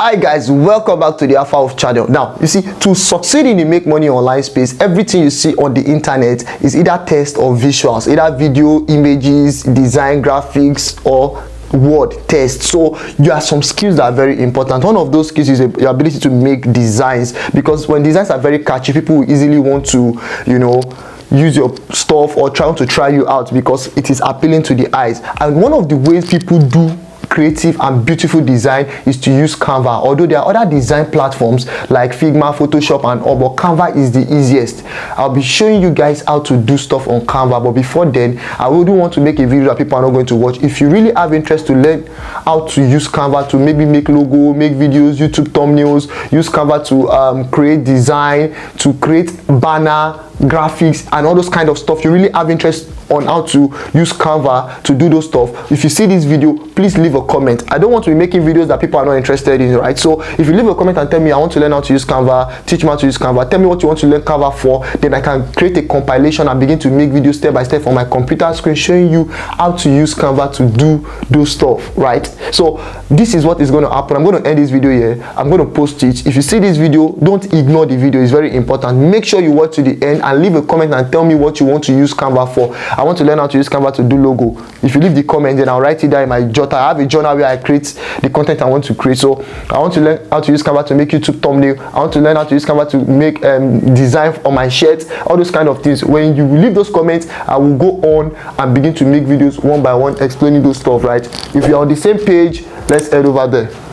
Hi guys, welcome back to the Alpha of channel. Now you see, to succeed in the make money online space, everything you see on the internet is either text or visuals, either video, images, design, graphics, or word text. So you have some skills that are very important. One of those skills is your ability to make designs, because when designs are very catchy, people will easily want to, use your stuff or try to try you out because it is appealing to the eyes. And one of the ways people do creative and beautiful design is to use Canva. Although there are other design platforms like Figma, Photoshop and all, but Canva is the easiest. I'll be showing you guys how to do stuff on Canva, but before then I wouldn't want to make a video that people are not going to watch. If you really have interest to learn how to use Canva to maybe make logo, make videos, YouTube thumbnails, use Canva to create design, to create banner, graphics and all those kind of stuff, you really have interest on how to use Canva to do those stuff, if you see this video, please leave a comment. I don't want to be making videos that people are not interested in, right? So if you leave a comment and tell me I want to learn how to use Canva, teach me how to use Canva, tell me what you want to learn Canva for, then I can create a compilation and begin to make videos step by step on my computer screen showing you how to use Canva to do those stuff, right? So this is what is going to happen. I'm going to end this video here. I'm going to post it. If you see this video, don't ignore the video. It's very important. Make sure you watch to the end and leave a comment and tell me what you want to use Canva for. I want to learn how to use Canva to do logo. If you leave the comment, then I'll write it down in my jotter. I have a journal where I create the content I want to create. So I want to learn how to use Canva to make YouTube thumbnail. I want to learn how to use Canva to make design on my shirts, all those kind of things. When you leave those comments, I will go on and begin to make videos one by one explaining those stuff, right? If you're on the same page, let's head over there.